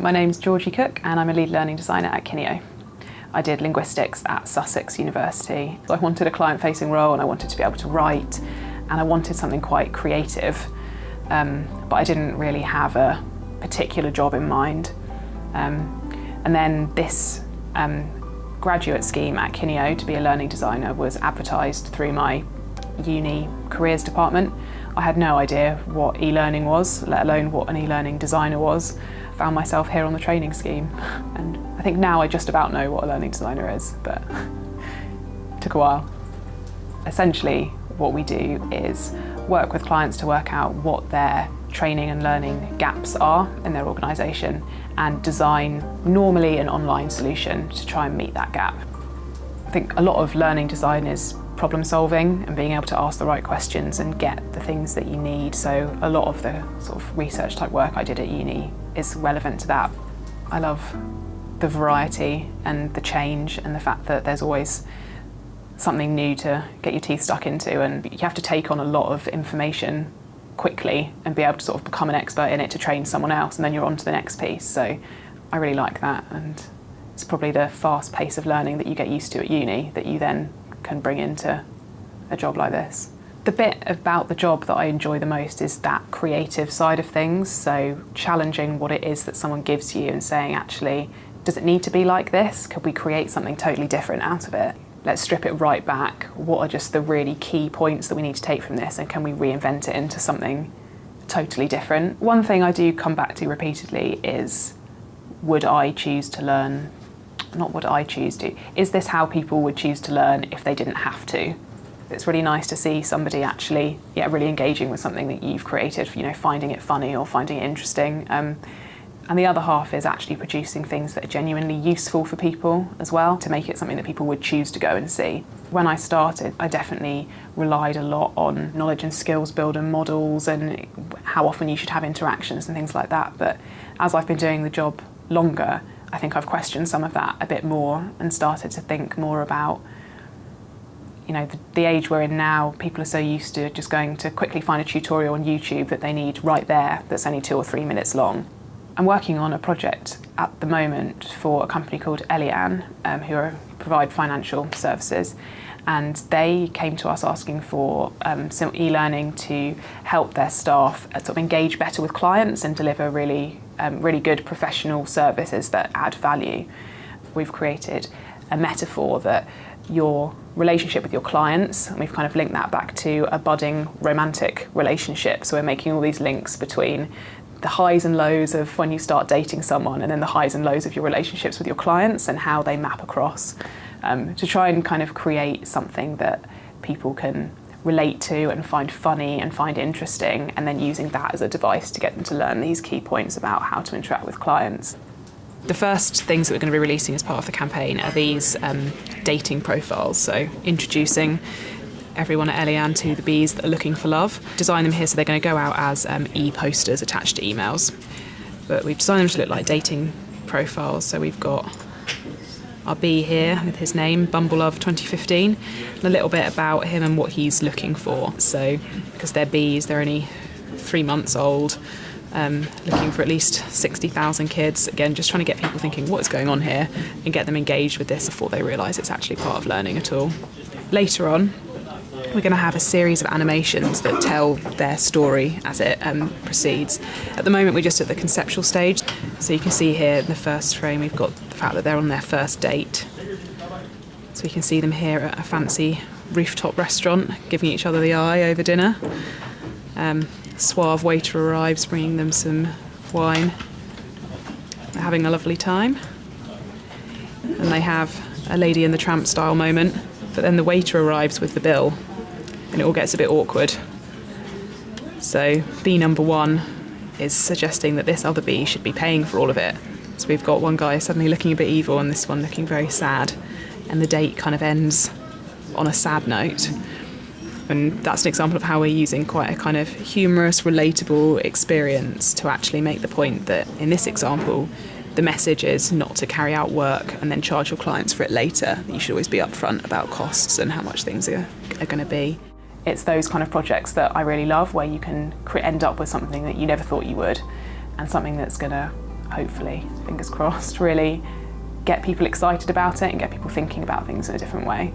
My name's Georgie Cooke and I'm a lead learning designer at Kineo. I did linguistics at Sussex University. So I wanted a client-facing role and I wanted to be able to write and I wanted something quite creative, but I didn't really have a particular job in mind. And then this graduate scheme at Kineo to be a learning designer was advertised through my uni careers department. I had no idea what e-learning was, let alone what an e-learning designer was. Found myself here on the training scheme, and I think now I just about know what a learning designer is, but it took a while. Essentially, what we do is work with clients to work out what their training and learning gaps are in their organisation and design normally an online solution to try and meet that gap. I think a lot of learning design is problem solving and being able to ask the right questions and get the things that you need. So a lot of the sort of research type work I did at uni is relevant to that. I love the variety and the change and the fact that there's always something new to get your teeth stuck into, and you have to take on a lot of information quickly and be able to sort of become an expert in it to train someone else, and then you're on to the next piece. So I really like that, and it's probably the fast pace of learning that you get used to at uni that you then can bring into a job like this. The bit about the job that I enjoy the most is that creative side of things, so challenging what it is that someone gives you and saying, actually, does it need to be like this? Could we create something totally different out of it? Let's strip it right back. What are just the really key points that we need to take from this, and can we reinvent it into something totally different? One thing I do come back to repeatedly is, would I choose to learn? Not would I choose to. Is this how people would choose to learn if they didn't have to? It's really nice to see somebody actually, really engaging with something that you've created, finding it funny or finding it interesting. And the other half is actually producing things that are genuinely useful for people as well, to make it something that people would choose to go and see. When I started, I definitely relied a lot on knowledge and skills builder models and how often you should have interactions and things like that. But as I've been doing the job longer, I think I've questioned some of that a bit more and started to think more about, the age we're in now. People are so used to just going to quickly find a tutorial on YouTube that they need right there that's only 2 or 3 minutes long. I'm working on a project at the moment for a company called Elian, who provide financial services, and they came to us asking for some e-learning to help their staff sort of engage better with clients and deliver really good professional services that add value. We've created a metaphor that your relationship with your clients, and we've kind of linked that back to a budding romantic relationship. So we're making all these links between the highs and lows of when you start dating someone, and then the highs and lows of your relationships with your clients and how they map across, to try and kind of create something that people can relate to and find funny and find interesting, and then using that as a device to get them to learn these key points about how to interact with clients. The first things that we're going to be releasing as part of the campaign are these dating profiles, so introducing everyone at Elian to the bees that are looking for love. Design them here so they're going to go out as e-posters attached to emails. But we've designed them to look like dating profiles. So we've got our bee here with his name, Bumblelove 2015, and a little bit about him and what he's looking for. So because they're bees, they're only 3 months old, looking for at least 60,000 kids. Again, just trying to get people thinking what is going on here and get them engaged with this before they realise it's actually part of learning at all. Later on, we're going to have a series of animations that tell their story as it proceeds. At the moment, we're just at the conceptual stage. So you can see here in the first frame, we've got the fact that they're on their first date. So we can see them here at a fancy rooftop restaurant, giving each other the eye over dinner. Suave waiter arrives, bringing them some wine. They're having a lovely time. And they have a Lady and the Tramp style moment, but then the waiter arrives with the bill, and it all gets a bit awkward. So bee number 1 is suggesting that this other bee should be paying for all of it. So we've got one guy suddenly looking a bit evil and this one looking very sad, and the date kind of ends on a sad note. And that's an example of how we're using quite a kind of humorous, relatable experience to actually make the point that in this example, the message is not to carry out work and then charge your clients for it later. You should always be upfront about costs and how much things are going to be. It's those kind of projects that I really love, where you can end up with something that you never thought you would, and something that's going to hopefully, fingers crossed, really get people excited about it and get people thinking about things in a different way.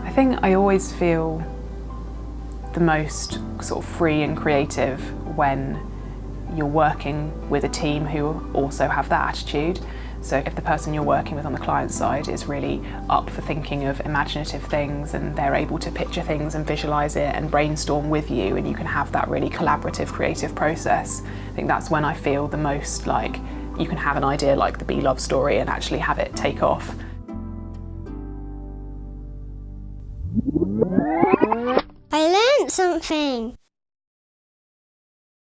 I think I always feel the most sort of free and creative when you're working with a team who also have that attitude. So if the person you're working with on the client side is really up for thinking of imaginative things and they're able to picture things and visualise it and brainstorm with you, and you can have that really collaborative, creative process, I think that's when I feel the most like you can have an idea like the Bee Love story and actually have it take off. I learned something.